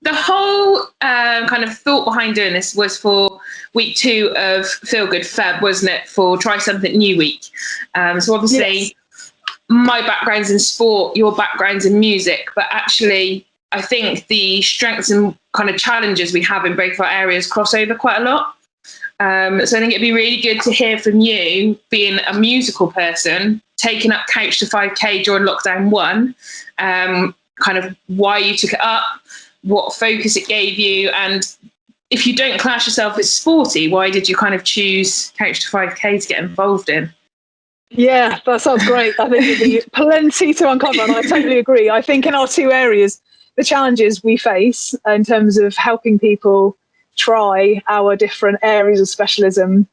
the whole kind of thought behind doing this was for week 2 of Feel Good Feb, wasn't it? For Try Something New week. So obviously, yes, my background's in sport, your background's in music, but actually, I think the strengths and kind of challenges we have in both of our areas cross over quite a lot. So I think it'd be really good to hear from you, being a musical person, taking up Couch to 5K during lockdown 1, kind of why you took it up, what focus it gave you, and if you don't class yourself as sporty, why did you kind of choose Couch to 5K to get involved in? Yeah, that sounds great. I think there'd be plenty to uncover, and I totally agree. I think in our 2 areas, the challenges we face in terms of helping people try our different areas of specialism,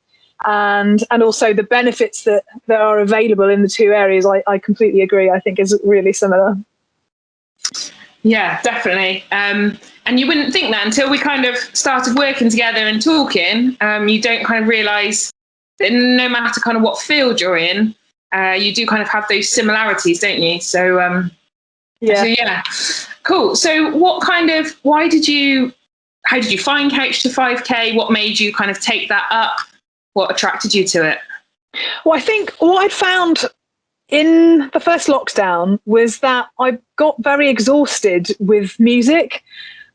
and also the benefits that are available in the 2 areas, I completely agree. I think is really similar. Yeah, definitely. And you wouldn't think that until we kind of started working together and talking. You don't kind of realise that no matter kind of what field you're in, you do kind of have those similarities, don't you? So, yeah. Cool. So how did you find Couch to 5K? What made you kind of take that up? What attracted you to it? Well, I think what I'd found in the first lockdown was that I got very exhausted with music.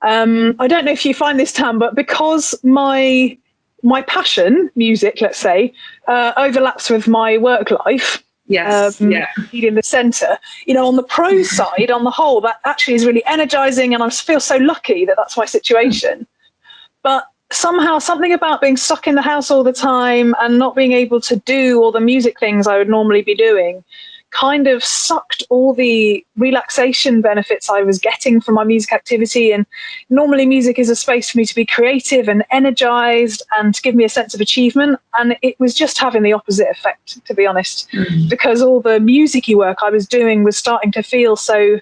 I don't know if you find this, Tam, but because my passion, music, let's say, overlaps with my work life. Yes. In the centre, on the pro side, on the whole, that actually is really energizing, and I feel so lucky that that's my situation. But somehow something about being stuck in the house all the time and not being able to do all the music things I would normally be doing kind of sucked all the relaxation benefits I was getting from my music activity. And normally music is a space for me to be creative and energized and to give me a sense of achievement. And it was just having the opposite effect, to be honest, because all the music-y work I was doing was starting to feel so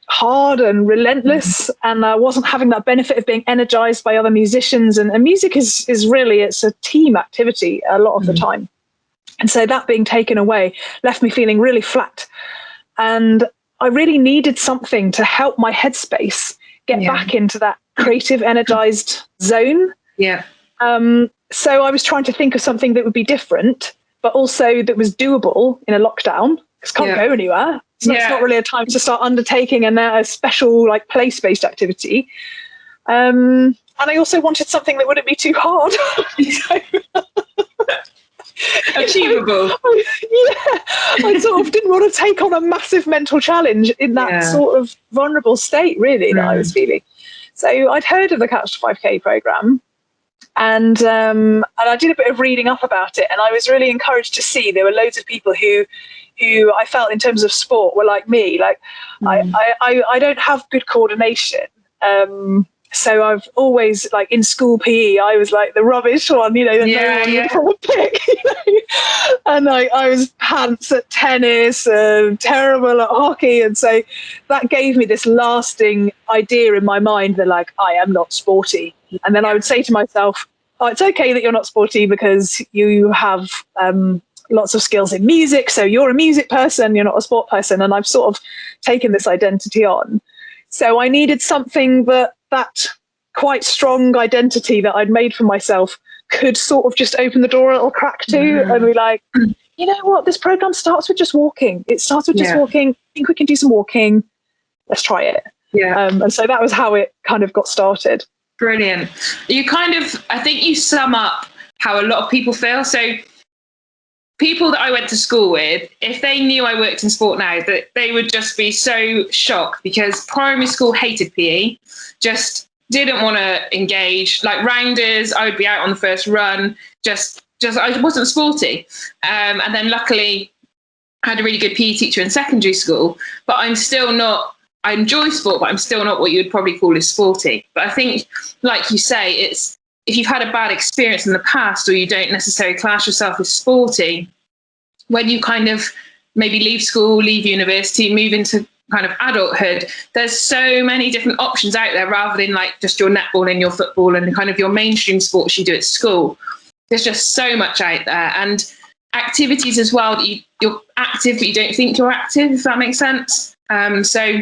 hard and relentless, and I wasn't having that benefit of being energized by other musicians. And music is really, it's a team activity a lot of the time. And so that being taken away left me feeling really flat. And I really needed something to help my headspace get back into that creative, energized zone. Yeah. So I was trying to think of something that would be different, but also that was doable in a lockdown, because can't go anywhere. So it's not really a time to start undertaking a special like place-based activity. And I also wanted something that wouldn't be too hard. Achievable. I sort of didn't want to take on a massive mental challenge in that sort of vulnerable state, really, that I was feeling. So I'd heard of the Couch to 5K programme, and I did a bit of reading up about it, and I was really encouraged to see there were loads of people who I felt in terms of sport were like me. Like I don't have good coordination. So I've always, like in school PE, I was like the rubbish one, that no one would pick. And I was pants at tennis and terrible at hockey. And so that gave me this lasting idea in my mind that like, I am not sporty. And then I would say to myself, oh, it's okay that you're not sporty because you have lots of skills in music. So you're a music person, you're not a sport person. And I've sort of taken this identity on. So I needed something that quite strong identity that I'd made for myself could sort of just open the door a little crack to and be like, you know what, this program starts with just walking. It starts with just walking. I think we can do some walking. Let's try it. Yeah. And so that was how it kind of got started. Brilliant. I think you sum up how a lot of people feel. So people that I went to school with, if they knew I worked in sport now, that they would just be so shocked, because primary school hated PE, just didn't want to engage. Like rounders, I would be out on the first run, just I wasn't sporty. And then luckily I had a really good PE teacher in secondary school, but I enjoy sport, but I'm still not what you would probably call as sporty. But I think, like you say, it's, if you've had a bad experience in the past, or you don't necessarily class yourself as sporty, when you kind of maybe leave school, leave university, move into kind of adulthood, there's so many different options out there, rather than like just your netball and your football and kind of your mainstream sports you do at school. There's just so much out there, and activities as well that you're active but you don't think you're active, if that makes sense. So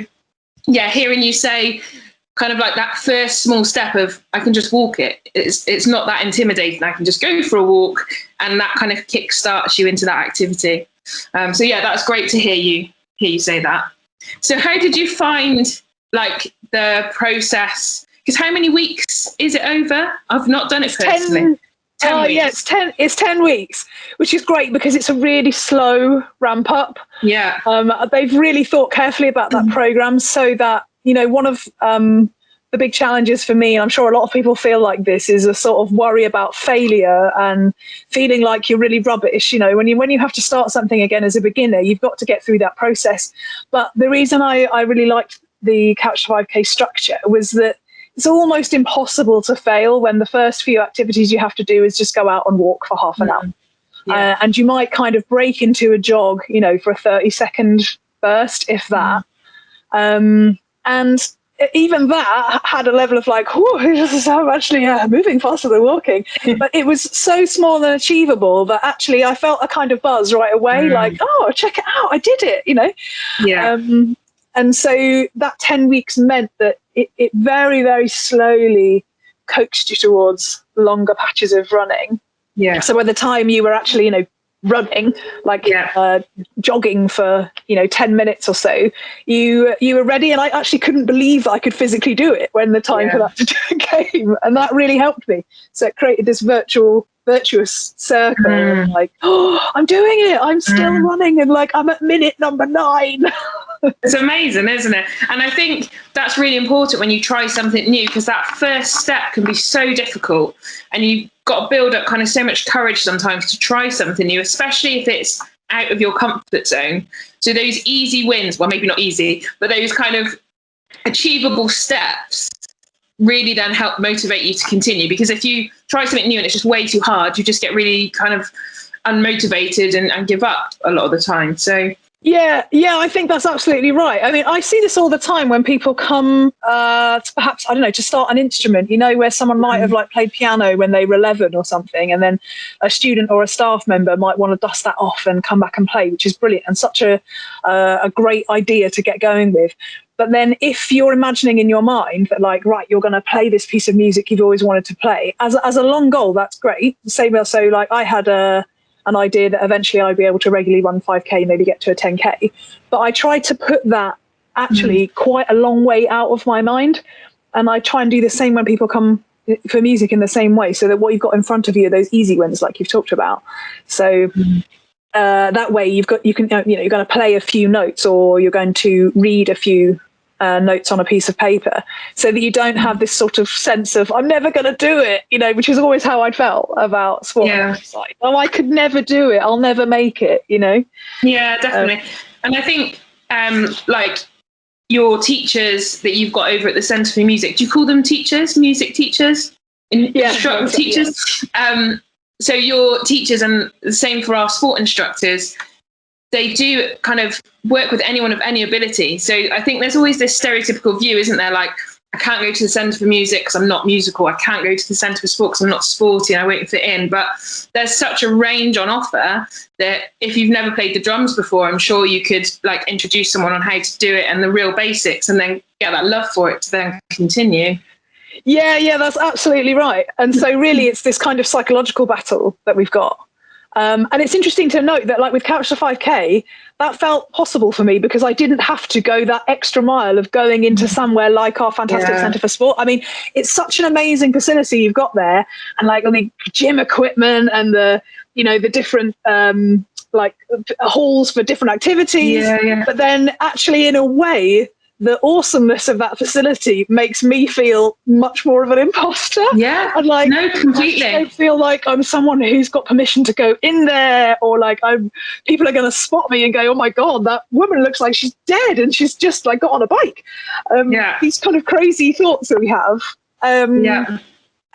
yeah, hearing you say kind of like that first small step of I can just walk it. It's not that intimidating. I can just go for a walk, and that kind of kick starts you into that activity. So yeah, that's great to hear you say that. So how did you find like the process? Because how many weeks is it over? I've not done it personally. 10 weeks. Yeah, it's 10 weeks, which is great because it's a really slow ramp up. Yeah. They've really thought carefully about that program so that, one of the big challenges for me, and I'm sure a lot of people feel like this, is a sort of worry about failure and feeling like you're really rubbish. When you have to start something again as a beginner, you've got to get through that process. But the reason I really liked the Couch to 5K structure was that it's almost impossible to fail when the first few activities you have to do is just go out and walk for half an hour. Yeah. And you might kind of break into a jog, for a 30-second burst, if that. And even that had a level of like, I'm actually moving faster than walking. But it was so small and achievable that actually I felt a kind of buzz right away, like, oh, check it out, I did it, Yeah. And so that 10 weeks meant that it very, very slowly coaxed you towards longer patches of running. Yeah. So by the time you were actually, running, like jogging for, 10 minutes or so, you were ready. And I actually couldn't believe that I could physically do it when the time for that to do it came. And that really helped me. So it created this virtuous circle of like, oh, I'm doing it. I'm still running. And like, I'm at minute number 9. It's amazing, isn't it? And I think that's really important when you try something new, because that first step can be so difficult, and you've got to build up kind of so much courage sometimes to try something new, especially if it's out of your comfort zone. So those easy wins, well, maybe not easy, but those kind of achievable steps really then help motivate you to continue. Because if you try something new and it's just way too hard, you just get really kind of unmotivated and give up a lot of the time. So Yeah, I think that's absolutely right. I mean, I see this all the time when people come to perhaps, I don't know, to start an instrument, where someone might have like played piano when they were 11 or something, and then a student or a staff member might want to dust that off and come back and play, which is brilliant and such a great idea to get going with. But then if you're imagining in your mind that like, right, you're going to play this piece of music you've always wanted to play as a long goal, that's great. So like I had an idea that eventually I'd be able to regularly run 5K, maybe get to a 10K. But I tried to put that actually quite a long way out of my mind. And I try and do the same when people come for music in the same way, so that what you've got in front of you are those easy wins like you've talked about. So that way you're going to play a few notes, or you're going to read a few notes on a piece of paper, so that you don't have this sort of sense of I'm never going to do it, which is always how I felt about sport. Yeah. Like, oh, I could never do it, I'll never make it, Yeah, definitely. And I think like your teachers that you've got over at the Centre for Music, do you call them teachers, music teachers? Teachers? Yeah. So your teachers, and the same for our sport instructors, they do kind of work with anyone of any ability. So I think there's always this stereotypical view, isn't there? Like, I can't go to the Centre for Music because I'm not musical. I can't go to the Centre for Sport because I'm not sporty and I won't fit in. But there's such a range on offer that if you've never played the drums before, I'm sure you could like introduce someone on how to do it and the real basics, and then get that love for it to then continue. Yeah, that's absolutely right. And so really it's this kind of psychological battle that we've got. And it's interesting to note that like with Couch to 5K, that felt possible for me because I didn't have to go that extra mile of going into somewhere like our fantastic Centre for Sport. I mean, it's such an amazing facility you've got there, and like the gym equipment and the different like halls for different activities. Yeah. But then actually in a way, the awesomeness of that facility makes me feel much more of an imposter. Yeah, and like, no, completely. I don't feel like I'm someone who's got permission to go in there, or like people are going to spot me and go, "Oh my God, that woman looks like she's dead and she's just like got on a bike." These kind of crazy thoughts that we have. And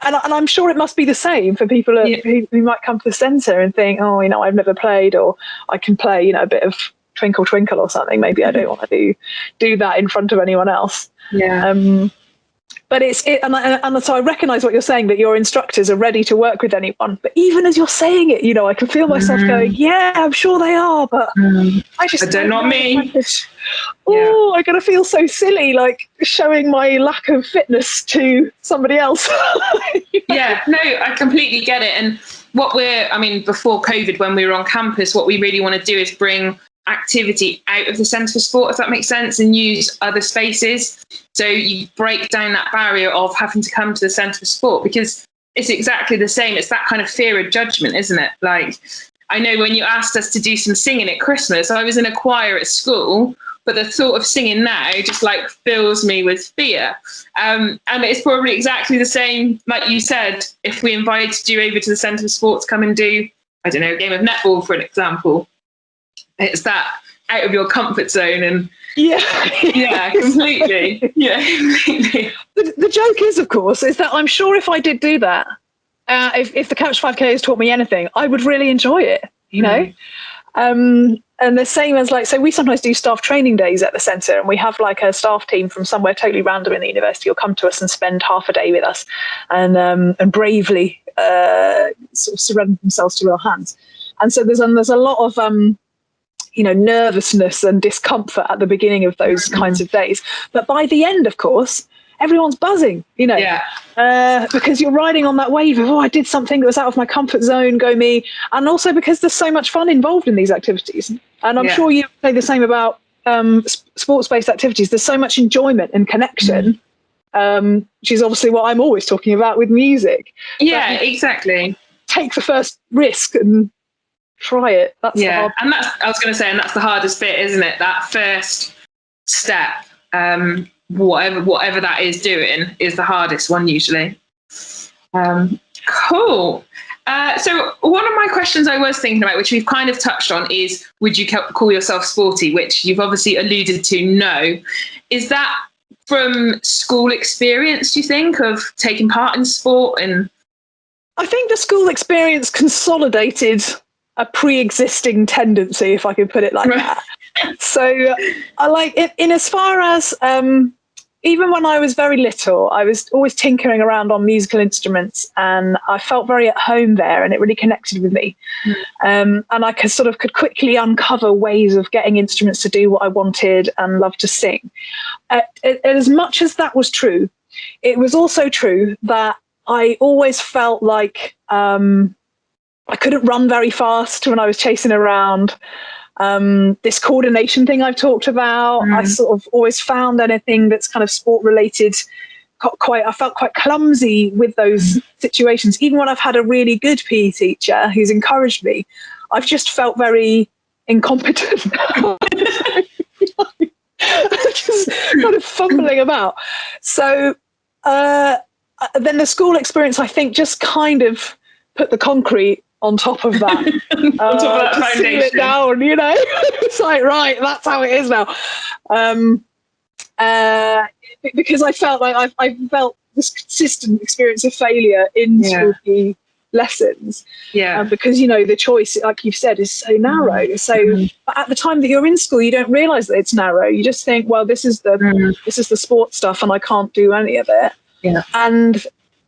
I'm sure it must be the same for people who might come to the centre and think, "Oh, I've never played, or I can play, a bit of Twinkle Twinkle or something. Maybe I don't want to do that in front of anyone else." But and so I recognise what you're saying, that your instructors are ready to work with anyone. But even as you're saying it, you know, I can feel myself going, yeah, I'm sure they are, but I just don't not me. Oh, I'm going to feel so silly, like showing my lack of fitness to somebody else. Yeah, no, I completely get it. And before COVID, when we were on campus, what we really want to do is bring activity out of the Centre for Sport, if that makes sense, and use other spaces. So you break down that barrier of having to come to the Centre for Sport, because it's exactly the same. It's that kind of fear of judgment, isn't it? Like, I know when you asked us to do some singing at Christmas, I was in a choir at school, but the thought of singing now just like fills me with fear. And it's probably exactly the same, like you said, if we invited you over to the Centre for Sport to come and do, I don't know, a game of netball, for an example. It's that out of your comfort zone. And yeah, completely. Yeah, completely. The joke is, of course, is that I'm sure if I did do that, if the Couch 5K has taught me anything, I would really enjoy it, you know? And the same as, like, so we sometimes do staff training days at the centre, and we have like a staff team from somewhere totally random in the university will come to us and spend half a day with us and bravely sort of surrender themselves to our hands. And so there's a lot of nervousness and discomfort at the beginning of those kinds of days. But by the end, of course, everyone's buzzing, because you're riding on that wave of, I did something that was out of my comfort zone, go me. And also because there's so much fun involved in these activities. And I'm sure you say the same about sports-based activities. There's so much enjoyment and connection, which is obviously what I'm always talking about with music. Yeah, exactly. Take the first risk and try it. That's the hard and that's the hardest bit, isn't it? That first step, whatever that is doing, is the hardest one usually. Cool. So one of my questions I was thinking about, which we've kind of touched on, is would you call yourself sporty, which you've obviously alluded to no. Is that from school experience, do you think, of taking part in sport? And I think the school experience consolidated a pre-existing tendency, if I could put it like that. So I like it in as far as even when I was very little, I was always tinkering around on musical instruments, and I felt very at home there, and it really connected with me. And I could quickly uncover ways of getting instruments to do what I wanted and love to sing. As much as that was true, it was also true that I always felt like I couldn't run very fast when I was chasing around. This coordination thing I've talked about, I sort of always found anything that's kind of sport related I felt quite clumsy with those situations. Even when I've had a really good PE teacher who's encouraged me, I've just felt very incompetent. Just kind of fumbling about. So then the school experience, I think, just kind of put the concrete on top of that. On top of that foundation. Seal it down, It's like, right, that's how it is now. Because I felt like I felt this consistent experience of failure in school PE lessons. Because, the choice, like you've said, is so narrow. So but at the time that you're in school, you don't realise that it's narrow. You just think, well, this is the sports stuff and I can't do any of it. And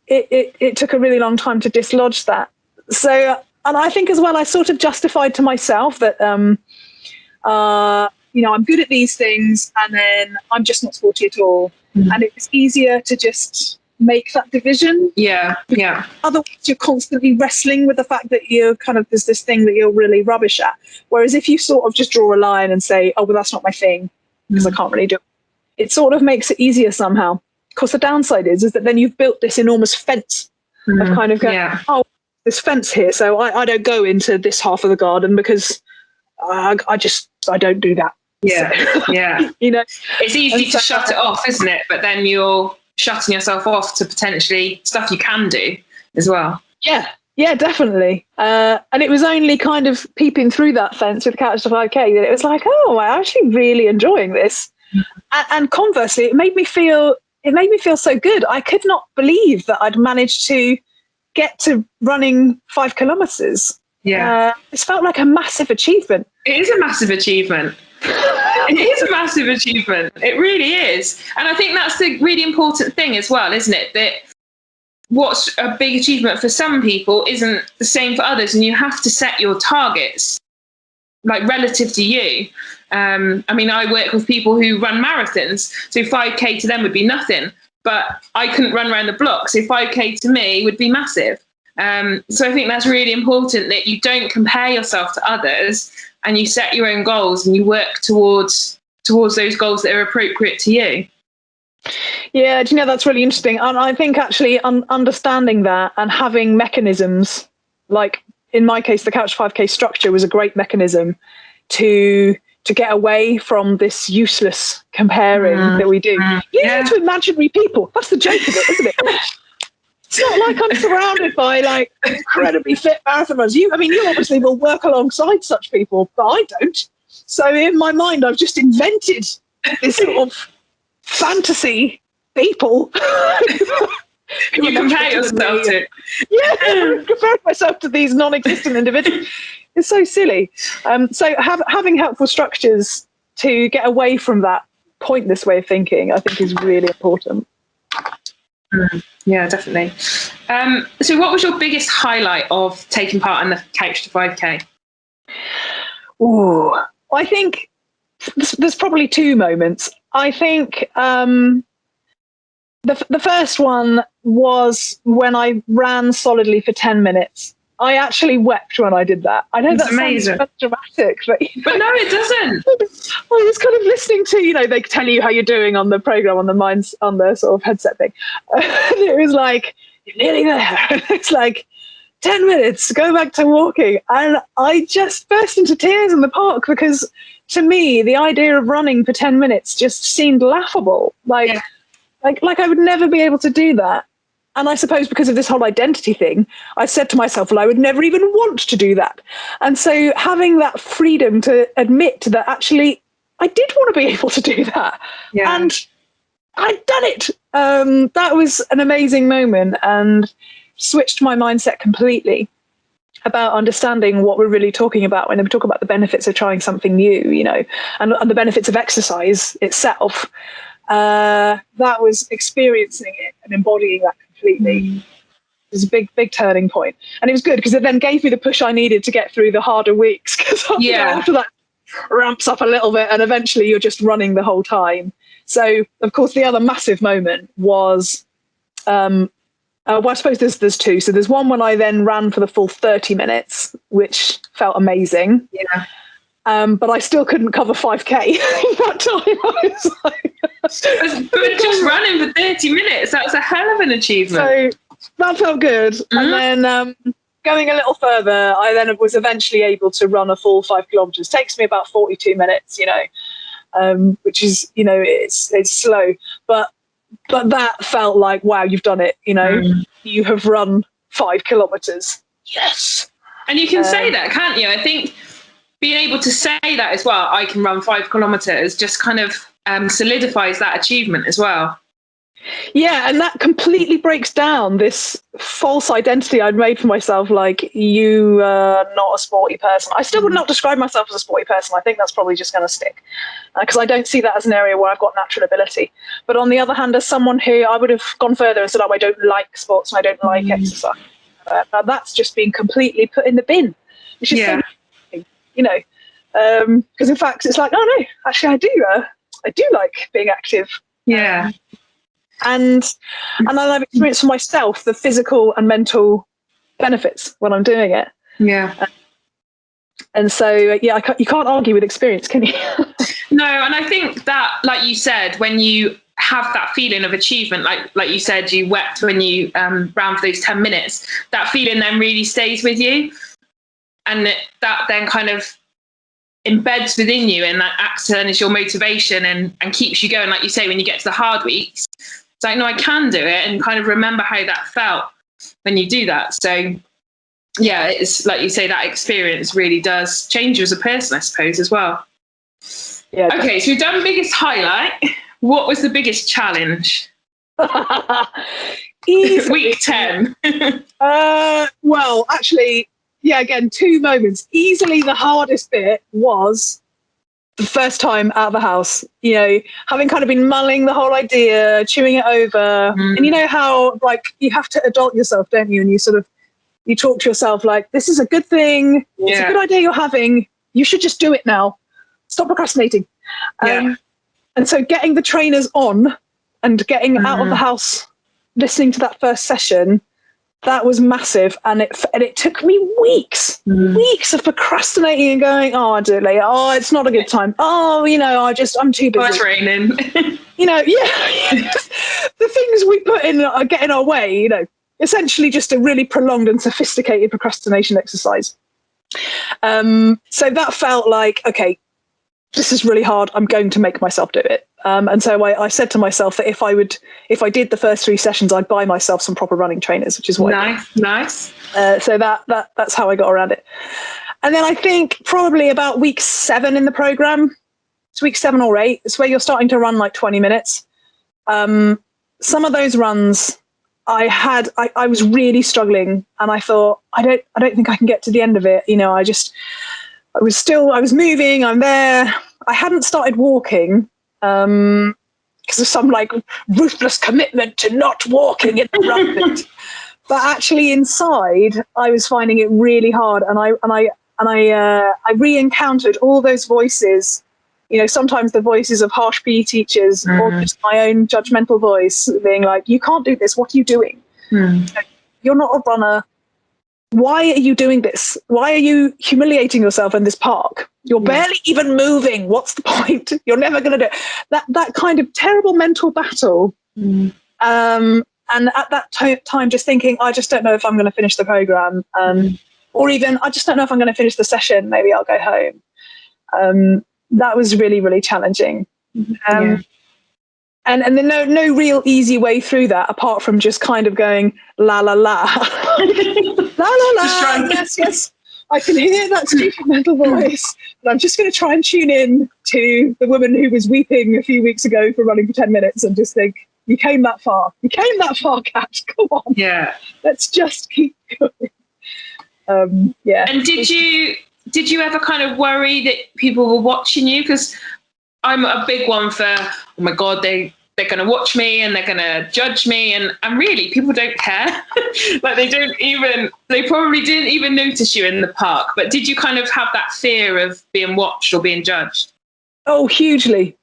it took a really long time to dislodge that. So, and I think as well, I sort of justified to myself that, I'm good at these things and then I'm just not sporty at all. And it was easier to just make that division. Otherwise, you're constantly wrestling with the fact that you're there's this thing that you're really rubbish at. Whereas if you sort of just draw a line and say, oh, well, that's not my thing because I can't really do it, it sort of makes it easier somehow. Of course, the downside is that then you've built this enormous fence of kind of going, oh, this fence here, so I don't go into this half of the garden because I don't do that. It's easy to shut it off, isn't it? But then you're shutting yourself off to potentially stuff you can do as well. Yeah, definitely. And it was only kind of peeping through that fence with Couch to 5K that it was like, oh, I'm actually really enjoying this. And conversely, it made me feel so good. I could not believe that I'd managed to get to running 5 kilometers. It's felt like a massive achievement. It is a massive achievement. It is a massive achievement. It really is. And I think that's the really important thing as well, isn't it? That what's a big achievement for some people isn't the same for others. And you have to set your targets like relative to you. I mean, I work with people who run marathons. So 5K to them would be nothing, but I couldn't run around the block. So 5K to me would be massive. So I think that's really important, that you don't compare yourself to others and you set your own goals and you work towards those goals that are appropriate to you. Yeah, do you know, that's really interesting. And I think actually understanding that and having mechanisms, like in my case, the Couch 5K structure was a great mechanism to get away from this useless comparing that we do. You need to imaginary people. That's the joke of it, isn't it? It's not like I'm surrounded by like incredibly fit marathon runners. You obviously will work alongside such people, but I don't. So in my mind, I've just invented this sort of fantasy people. You compare yourself to. Yeah, compare myself to these non-existent individuals. It's so silly. So having helpful structures to get away from that pointless way of thinking, I think, is really important. Yeah, definitely. So what was your biggest highlight of taking part in the Couch to 5K? Ooh, I think there's probably two moments. I think the first one was when I ran solidly for 10 minutes. I actually wept when I did that. I know that's amazing. Sounds dramatic, but no, it doesn't. I was kind of listening to, they tell you how you're doing on the program, on the sort of headset thing. And it was like, you're nearly there. It's like 10 minutes, go back to walking. And I just burst into tears in the park because to me, the idea of running for 10 minutes just seemed laughable. Like I would never be able to do that. And I suppose because of this whole identity thing, I said to myself, well, I would never even want to do that. And so having that freedom to admit that actually I did want to be able to do that. Yeah. And I'd done it. That was an amazing moment and switched my mindset completely about understanding what we're really talking about when we talk about the benefits of trying something new, and the benefits of exercise itself. That was experiencing it and embodying that completely. It was a big turning point. And it was good because it then gave me the push I needed to get through the harder weeks, because after that ramps up a little bit and eventually you're just running the whole time. So of course the other massive moment was well, I suppose there's two. So there's one when I then ran for the full 30 minutes, which felt amazing. Yeah. But I still couldn't cover 5K in that time. I was like, but just running for 30 minutes, that was a hell of an achievement. So that felt good. Mm-hmm. And then going a little further, I then was eventually able to run a full 5 kilometers. Takes me about 42 minutes, which is, it's slow. But that felt like, wow, you've done it. You have run 5 kilometers. Yes. And you can say that, can't you? I think being able to say that as well, I can run 5 kilometers, just kind of solidifies that achievement as well. Yeah, and that completely breaks down this false identity I'd made for myself, like, you are not a sporty person. I still would not describe myself as a sporty person. I think that's probably just going to stick, because I don't see that as an area where I've got natural ability. But on the other hand, as someone who I would have gone further and said, I don't like sports and I don't like exercise, that's just been completely put in the bin, which is so, because in fact it's like, oh no, actually I do like being active. Yeah. And I've experienced for myself the physical and mental benefits when I'm doing it. Yeah. And so, you can't argue with experience, can you? No, and I think that, like you said, when you have that feeling of achievement, like you said, you wept when you ran for those 10 minutes, that feeling then really stays with you. And that then kind of embeds within you, and that acts as your motivation and keeps you going. Like you say, when you get to the hard weeks, it's like, no, I can do it, and kind of remember how that felt when you do that. So yeah, it's like you say, that experience really does change you as a person, I suppose, as well. Yeah. Okay, so we've done biggest highlight. What was the biggest challenge? Week 10. Well, actually, yeah, again, 2 moments. Easily the hardest bit was the first time out of the house, you know, having kind of been mulling the whole idea, chewing it over. And you know how, like, you have to adult yourself, don't you? And you sort of, you talk to yourself like, this is a good thing. It's a good idea you're having. You should just do it now. Stop procrastinating. And so getting the trainers on and getting out of the house, listening to that first session, that was massive. And it took me weeks of procrastinating and going, oh, I'll do it later. Oh, it's not a good time. Oh, you know, I'm too busy. Oh, it's raining. You know, the things we put in get in our way, you know, essentially just a really prolonged and sophisticated procrastination exercise. So that felt like, okay, this is really hard. I'm going to make myself do it. And so I said to myself that if I did the first 3 sessions, I'd buy myself some proper running trainers, which is what nice. So that's how I got around it. And then I think probably about week 7 in the program, it's week 7 or 8, it's where you're starting to run like 20 minutes. Some of those runs I was really struggling, and I thought, I don't think I can get to the end of it. You know, I was moving, I'm there. I hadn't started walking, because of some like ruthless commitment to not walking in the run bit. But actually inside, I was finding it really hard, and I re-encountered all those voices. You know, sometimes the voices of harsh PE teachers, or just my own judgmental voice being like, you can't do this. What are you doing? You're not a runner. Why are you doing this? Why are you humiliating yourself in this park? You're barely even moving. What's the point? You're never going to do it. That kind of terrible mental battle. And at that time, just thinking, I just don't know if I'm going to finish the program. Or even, I just don't know if I'm going to finish the session. Maybe I'll go home. That was really, really challenging. And then no real easy way through that, apart from just kind of going, la, la, la. La, la, la. Yes. I can hear that stupid mental voice. But I'm just going to try and tune in to the woman who was weeping a few weeks ago for running for 10 minutes and just think, you came that far. You came that far, Kat. Come on. Yeah. Let's just keep going. And did you ever kind of worry that people were watching you? Because I'm a big one for, oh my God, they're going to watch me and they're going to judge me. And really, people don't care. Like they probably didn't even notice you in the park. But did you kind of have that fear of being watched or being judged? Oh, hugely.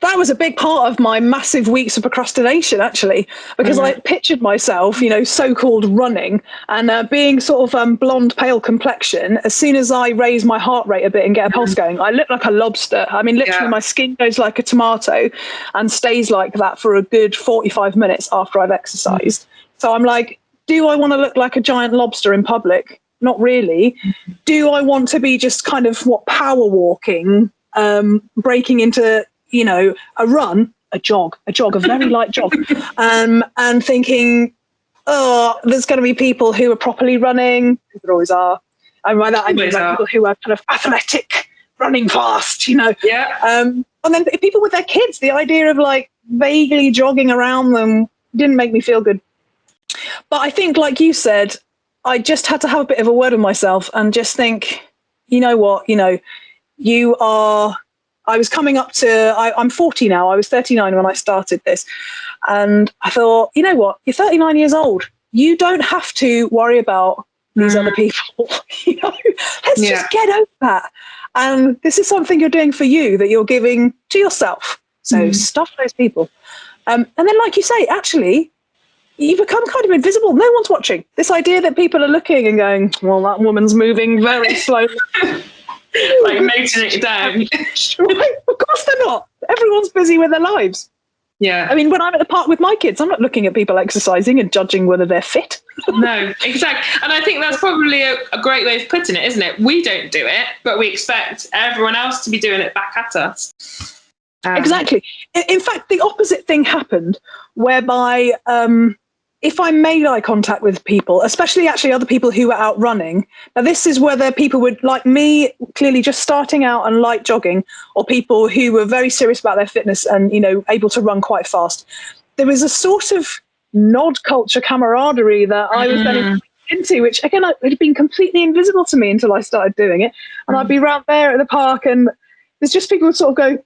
That was a big part of my massive weeks of procrastination, actually, because I pictured myself, you know, so-called running and being sort of blonde, pale complexion. As soon as I raise my heart rate a bit and get a pulse going, I look like a lobster. I mean, literally my skin goes like a tomato and stays like that for a good 45 minutes after I've exercised. So I'm like, do I want to look like a giant lobster in public? Not really. Do I want to be just kind of power walking, breaking into, you know, a jog, a very light jog, and thinking, oh, there's going to be people who are properly running. There always are. And by that I mean like people who are kind of athletic, running fast, you know. And then people with their kids, the idea of like vaguely jogging around them didn't make me feel good. But I think, like you said, I just had to have a bit of a word with myself and just think, you know what, you know, I was coming up to, I'm 40 now. I was 39 when I started this. And I thought, you know what, you're 39 years old. You don't have to worry about these other people. You know, let's just get over that. And this is something you're doing for you that you're giving to yourself. So stuff those people. And then, like you say, actually, you become kind of invisible. No one's watching. This idea that people are looking and going, well, that woman's moving very slowly. Like noting it down. Right? Of course they're not. Everyone's busy with their lives. Yeah. I mean, when I'm at the park with my kids, I'm not looking at people exercising and judging whether they're fit. No, exactly. And I think that's probably a great way of putting it, isn't it? We don't do it, but we expect everyone else to be doing it back at us. Exactly. In fact, the opposite thing happened, whereby if I made eye contact with people, especially actually other people who were out running, now this is whether people would, like me, clearly just starting out and light jogging, or people who were very serious about their fitness and, you know, able to run quite fast. There was a sort of nod culture camaraderie that I was then into, which again, it had been completely invisible to me until I started doing it. And I'd be around there at the park and there's just people who sort of go,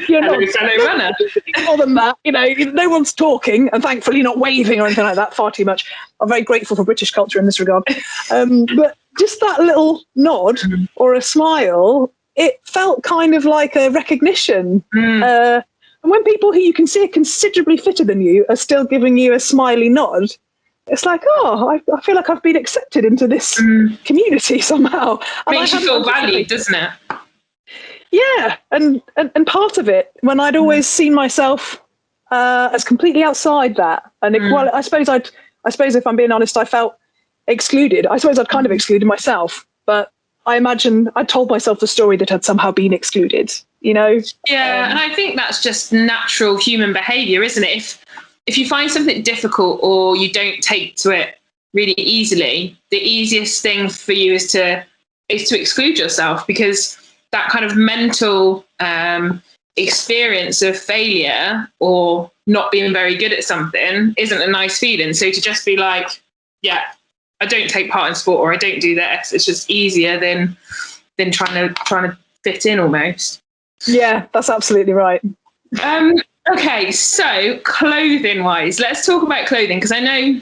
you're Hello, not fellow runner. more than that, no one's talking, and thankfully not waving or anything like that far too much. I'm very grateful for British culture in this regard. But just that little nod or a smile, it felt kind of like a recognition. And when people who you can see are considerably fitter than you are still giving you a smiley nod, it's like, I feel like I've been accepted into this community somehow. Makes you feel valued, doesn't it? Yeah, and part of it, when I'd always seen myself as completely outside that, and well, I suppose if I'm being honest, I felt excluded. I suppose I'd kind of excluded myself, but I imagine I told myself the story that I'd somehow been excluded. Yeah, and I think that's just natural human behaviour, isn't it? If you find something difficult or you don't take to it really easily, the easiest thing for you is to exclude yourself, because that kind of mental experience of failure or not being very good at something isn't a nice feeling. So to just be like, yeah, I don't take part in sport, or I don't do this, it's just easier than trying to fit in almost. Yeah, that's absolutely right. Okay, so clothing wise, let's talk about clothing, because I know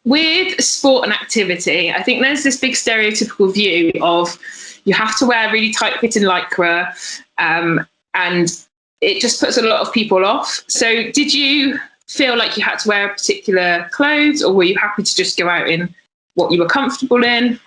with sport and activity, I think there's this big stereotypical view of you have to wear really tight fitting lycra, and it just puts a lot of people off. So did you feel like you had to wear particular clothes, or were you happy to just go out in what you were comfortable in?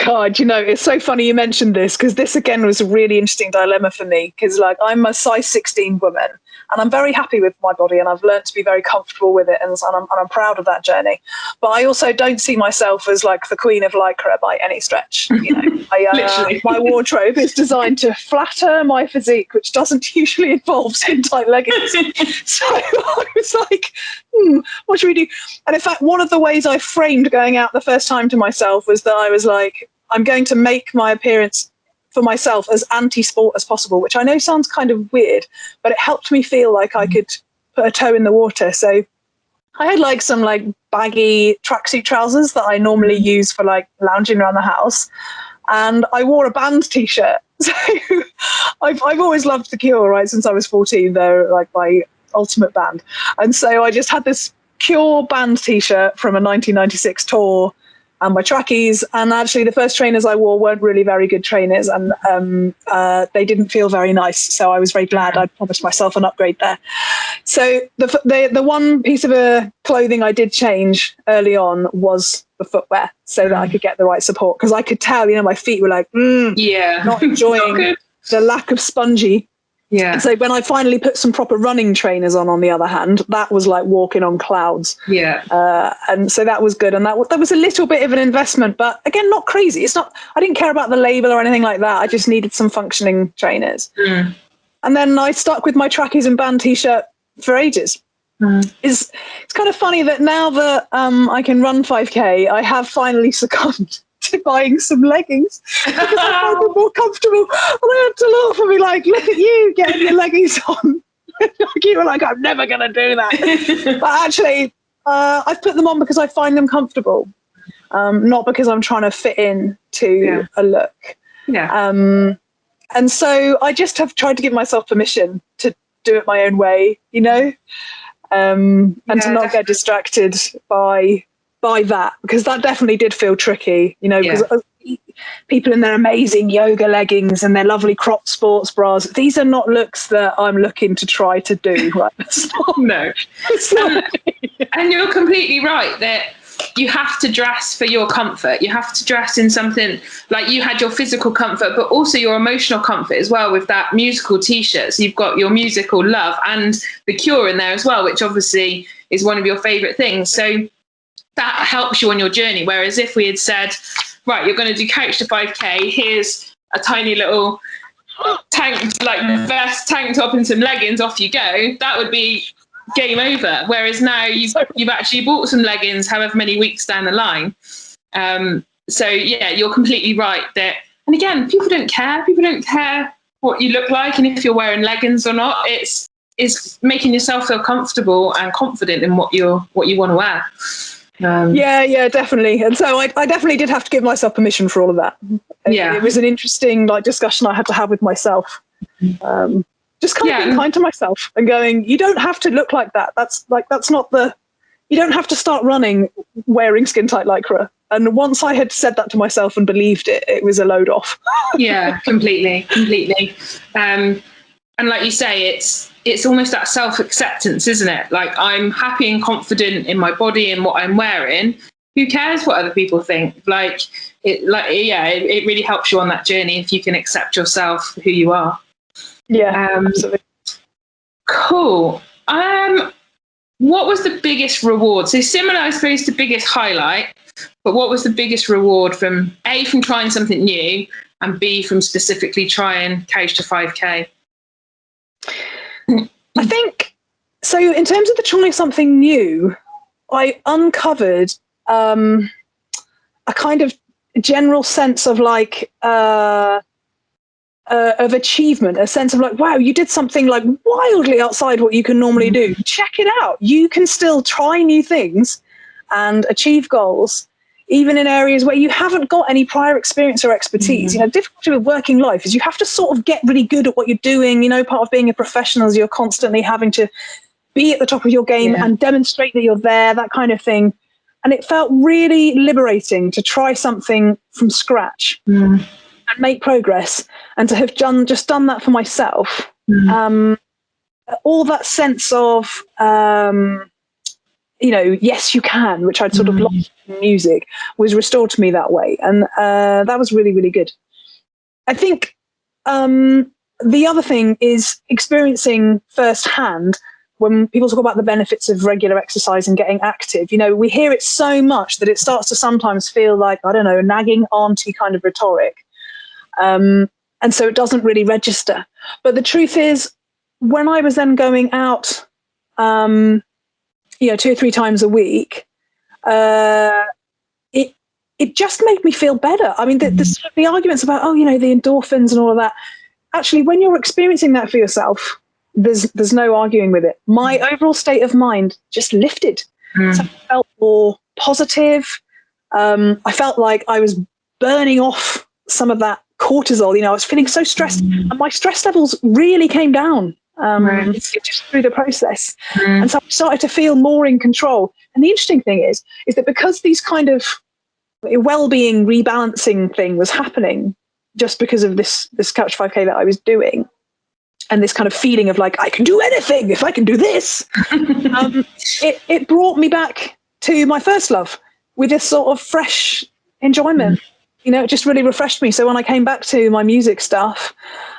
God, it's so funny you mentioned this, because this again was a really interesting dilemma for me, because I'm a size 16 woman and I'm very happy with my body, and I've learned to be very comfortable with it, and I'm proud of that journey. But I also don't see myself as like the queen of lycra by any stretch. My wardrobe is designed to flatter my physique, which doesn't usually involve skin tight leggings. So I was like, what should we do? And in fact, one of the ways I framed going out the first time to myself was that I was like, I'm going to make my appearance for myself as anti-sport as possible, which I know sounds kind of weird, but it helped me feel like I could put a toe in the water. So I had some baggy tracksuit trousers that I normally use for lounging around the house, and I wore a band t-shirt. So I've always loved The Cure, right, since I was 14. They're my ultimate band, and so I just had this Cure band t-shirt from a 1996 tour and my trackies, and actually the first trainers I wore weren't really very good trainers, and they didn't feel very nice, so I was very glad I'd promised myself an upgrade there. So the one piece of clothing I did change early on was the footwear, so that I could get the right support, because I could tell my feet were not enjoying the lack of spongy. Yeah. And so when I finally put some proper running trainers on the other hand, that was like walking on clouds. Yeah. And so that was good. And that was a little bit of an investment, but again, not crazy. I didn't care about the label or anything like that. I just needed some functioning trainers. Mm. And then I stuck with my trackies and band t-shirt for ages. Mm. It's kind of funny that now that I can run 5K, I have finally succumbed to buying some leggings because I find them more comfortable. And I had to laugh and be like, look at you getting your leggings on. You were like, I'm never going to do that. But actually, I've put them on because I find them comfortable, not because I'm trying to fit in to a look. Yeah. And so I just have tried to give myself permission to do it my own way, and to not get distracted by that, because that definitely did feel tricky, because people in their amazing yoga leggings and their lovely cropped sports bras, these are not looks that I'm looking to try to do. Right? No. And you're completely right that you have to dress for your comfort. You have to dress in something like you had your physical comfort, but also your emotional comfort as well with that musical t-shirt. So you've got your musical love and The Cure in there as well, which obviously is one of your favourite things. So that helps you on your journey. Whereas if we had said, right, you're going to do couch to 5K, here's a tiny little vest, tank top and some leggings, off you go, that would be game over. Whereas now you've actually bought some leggings however many weeks down the line. So yeah, you're completely right that, and again, people don't care. People don't care what you look like and if you're wearing leggings or not. It's making yourself feel comfortable and confident in what you want to wear. Yeah, definitely. And so I definitely did have to give myself permission for all of that. Yeah. It was an interesting discussion I had to have with myself. Just kind of being kind to myself and going, you don't have to look like that. That's not you don't have to start running wearing skin tight Lycra. And once I had said that to myself and believed it, it was a load off. Yeah, completely. And like you say, it's almost that self-acceptance, isn't it? Like, I'm happy and confident in my body and what I'm wearing. Who cares what other people think? It really helps you on that journey if you can accept yourself for who you are. Yeah, absolutely. Cool. What was the biggest reward? So similar, I suppose, to biggest highlight, but what was the biggest reward from trying something new, and B, from specifically trying Couch to 5K? I think, so in terms of the trying something new, I uncovered a kind of general sense of of achievement, a sense of wow, you did something wildly outside what you can normally do. Check it out. You can still try new things and achieve goals, even in areas where you haven't got any prior experience or expertise. Difficulty with working life is you have to sort of get really good at what you're doing. Part of being a professional is you're constantly having to be at the top of your game and demonstrate that you're there, that kind of thing. And it felt really liberating to try something from scratch and make progress, and to have just done that for myself. All that sense of, yes, you can, which I'd sort of lost in music, was restored to me that way. And that was really, really good. I think the other thing is experiencing firsthand when people talk about the benefits of regular exercise and getting active. We hear it so much that it starts to sometimes feel like, I don't know, nagging auntie kind of rhetoric. And so it doesn't really register. But the truth is, when I was then going out, 2 or 3 times a week, it just made me feel better. I mean, the arguments about, the endorphins and all of that, actually, when you're experiencing that for yourself, there's no arguing with it. My overall state of mind just lifted. So I felt more positive. I felt like I was burning off some of that cortisol. I was feeling so stressed, and my stress levels really came down just through the process. And so I started to feel more in control. And the interesting thing is that because these kind of well-being rebalancing thing was happening just because of this Couch 5K that I was doing, and this kind of feeling of I can do anything if I can do this, it brought me back to my first love with this sort of fresh enjoyment. It just really refreshed me. So when I came back to my music stuff,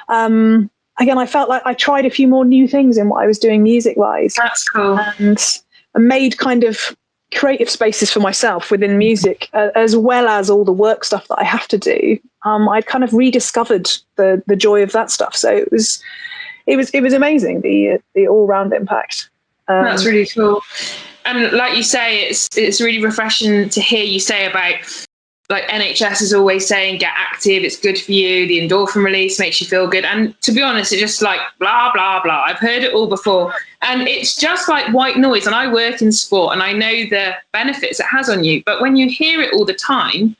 again, I felt like I tried a few more new things in what I was doing music-wise. That's cool. And made kind of creative spaces for myself within music, as well as all the work stuff that I have to do. I'd kind of rediscovered the joy of that stuff. So it was amazing, the all-round impact. That's really cool. And like you say, it's really refreshing to hear you say about, NHS is always saying, get active, it's good for you, the endorphin release makes you feel good. And to be honest, it's just blah, blah, blah. I've heard it all before. And it's just like white noise. And I work in sport and I know the benefits it has on you. But when you hear it all the time,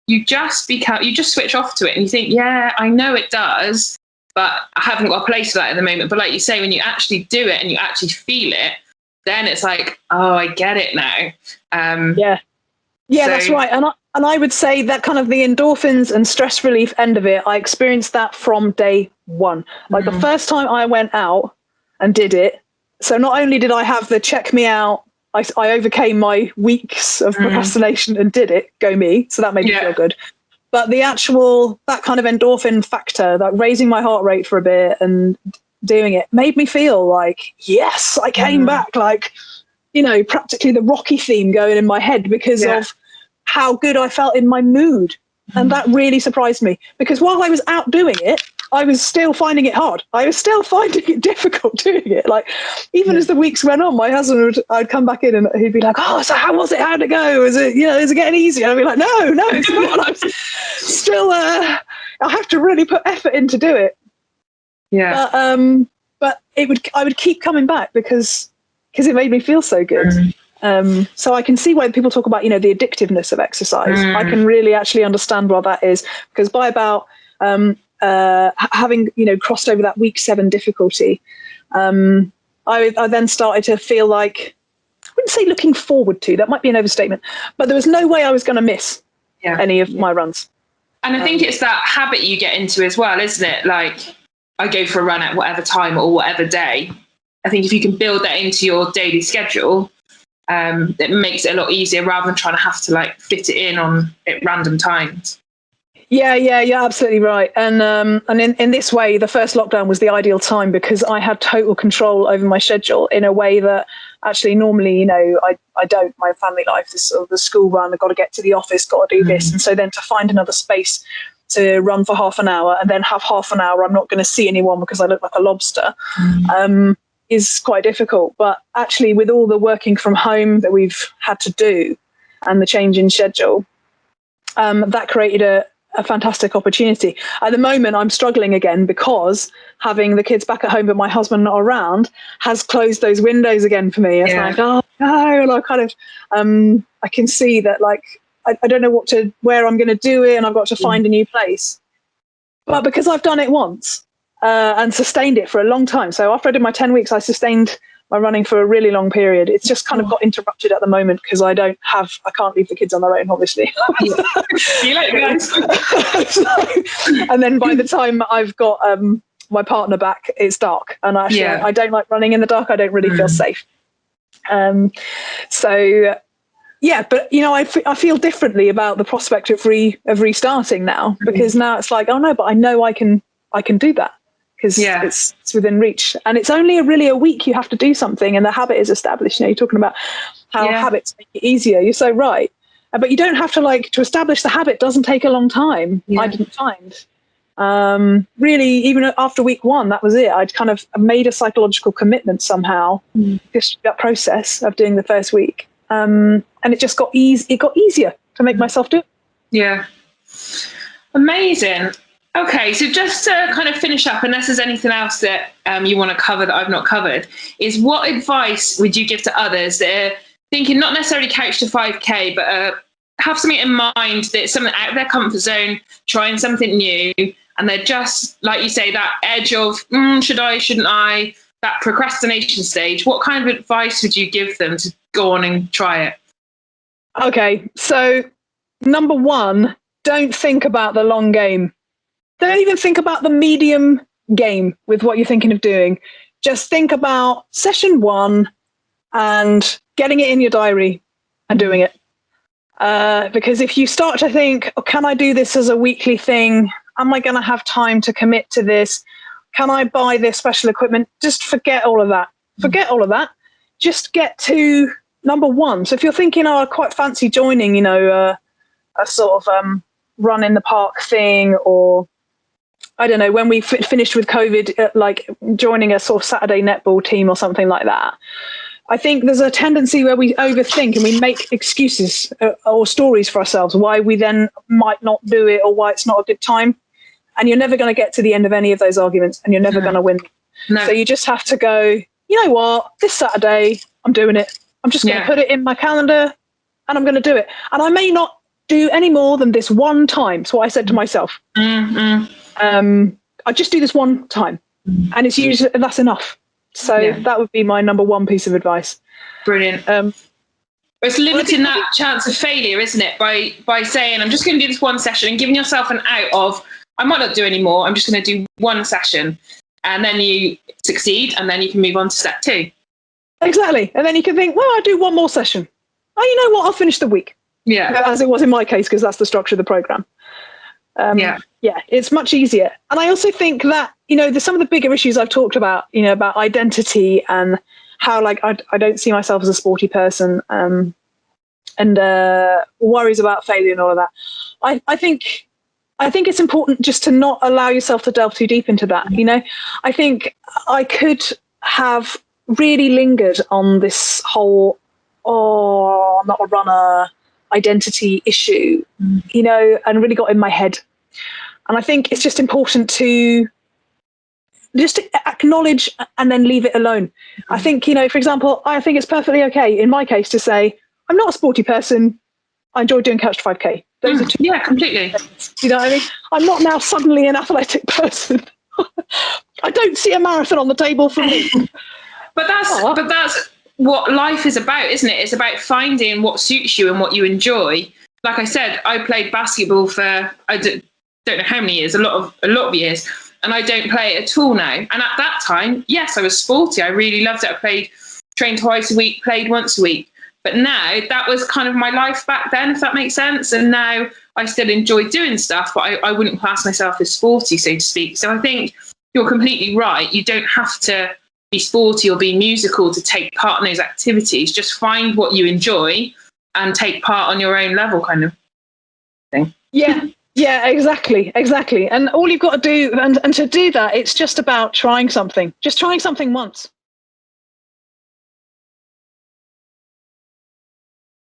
you just switch off to it and you think, yeah, I know it does, but I haven't got a place for that at the moment. But like you say, when you actually do it and you actually feel it, then it's like, oh, I get it now. Yeah, that's right. And I would say that kind of the endorphins and stress relief end of it, I experienced that from day one. The first time I went out and did it, so not only did I have the check me out, I overcame my weeks of procrastination and did it, go me, so that made me feel good. But that kind of endorphin factor, like raising my heart rate for a bit and doing it, made me feel like, yes, I came back, practically the Rocky theme going in my head because of how good I felt in my mood. And that really surprised me, because while I was out doing it, I was still finding it hard. I was still finding it difficult doing it. Even as the weeks went on, my husband I'd come back in and he'd be like, oh, so how was it? How'd it go? Is it getting easier? I'd be like, no, it's not. I'm still, I have to really put effort in to do it. Yeah. But I would keep coming back because it made me feel so good. So I can see why people talk about, the addictiveness of exercise. I can really actually understand what that is, because by about having, crossed over that week 7 difficulty, I then started to feel like, I wouldn't say looking forward to, that might be an overstatement, but there was no way I was going to miss any of my runs. And I think it's that habit you get into as well, isn't it? Like, I go for a run at whatever time or whatever day. I think if you can build that into your daily schedule, it makes it a lot easier rather than trying to have to like fit it in on at random times. Yeah, you're absolutely right. And in this way, the first lockdown was the ideal time, because I had total control over my schedule in a way that actually normally, I don't. My family life is sort of the school run. I've got to get to the office, got to do this. And so then to find another space to run for half an hour and then have half an hour I'm not going to see anyone because I look like a lobster is quite difficult. But actually, with all the working from home that we've had to do and the change in schedule, that created a fantastic opportunity. At the moment, I'm struggling again because having the kids back at home but my husband not around has closed those windows again for me. It's like, oh no, and I kind of, I can see that like, I don't know where I'm going to do it, and I've got to find a new place. But because I've done it once and sustained it for a long time, so after I did my 10 weeks, I sustained my running for a really long period. It's just kind of got interrupted at the moment because I can't leave the kids on their own, obviously. You like guys. And then by the time I've got my partner back, it's dark, and actually I don't like running in the dark. I don't really feel safe. But I feel differently about the prospect of restarting now, because now it's like, oh no, but I know I can do that. Because it's within reach, and it's only really a week you have to do something, and the habit is established. You're talking about how habits make it easier. You're so right, but you don't have to to establish the habit. Doesn't take a long time. I didn't find really, even after week 1, that was it. I'd kind of made a psychological commitment somehow. Just that process of doing the first week, and it just got It got easier to make myself do it. Yeah, amazing. Okay, so just to kind of finish up, unless there's anything else that you want to cover that I've not covered, is what advice would you give to others that are thinking not necessarily couch to 5K, but have something in mind that's something out of their comfort zone, trying something new, and they're just, like you say, that edge of, should I, shouldn't I, that procrastination stage. What kind of advice would you give them to go on and try it? Okay, so number 1, don't think about the long game. Don't even think about the medium game with what you're thinking of doing. Just think about session 1 and getting it in your diary and doing it. Because if you start to think, can I do this as a weekly thing? Am I going to have time to commit to this? Can I buy this special equipment? Just forget all of that. Forget all of that. Just get to number 1. So if you're thinking, I quite fancy joining, a sort of run in the park thing, or I don't know, when we finished with COVID, like joining a sort of Saturday netball team or something like that. I think there's a tendency where we overthink and we make excuses or stories for ourselves why we then might not do it or why it's not a good time. And you're never going to get to the end of any of those arguments, and you're never going to win. No. So you just have to go, you know what, this Saturday, I'm doing it. I'm just going to put it in my calendar and I'm going to do it. And I may not do any more than this one time. That's what I said to myself. I just do this one time, and it's usually that's enough. So that would be my number 1 piece of advice. Brilliant. It's limiting that chance of failure, isn't it? By saying, I'm just going to do this one session, and giving yourself an out of, I might not do any more. I'm just going to do one session, and then you succeed, and then you can move on to step 2. Exactly. And then you can think, well, I'll do one more session. Oh, you know what? I'll finish the week. Yeah. As it was in my case, because that's the structure of the program. It's much easier. And I also think that, there's some of the bigger issues I've talked about, about identity and how I don't see myself as a sporty person, and worries about failure and all of that. I think it's important just to not allow yourself to delve too deep into that. I think I could have really lingered on this whole, I'm not a runner identity issue, and really got in my head. And I think it's just important to just to acknowledge and then leave it alone. I think, for example, I think it's perfectly okay in my case to say, I'm not a sporty person. I enjoy doing Couch to 5K. Those are two. Yeah, completely. You know what I mean? I'm not now suddenly an athletic person. I don't see a marathon on the table for me. But that's what life is about, isn't it? It's about finding what suits you and what you enjoy. Like I said, I played basketball for don't know how many years, a lot of years, and I don't play it at all now. And at that time, yes, I was sporty. I really loved it. I trained twice a week, played once a week. But now that was kind of my life back then, if that makes sense. And now I still enjoy doing stuff, but I wouldn't class myself as sporty, so to speak. So I think you're completely right. You don't have to be sporty or be musical to take part in those activities. Just find what you enjoy and take part on your own level, kind of thing. Yeah, exactly. And all you've got to do, and to do that, it's just about trying something. Just trying something once.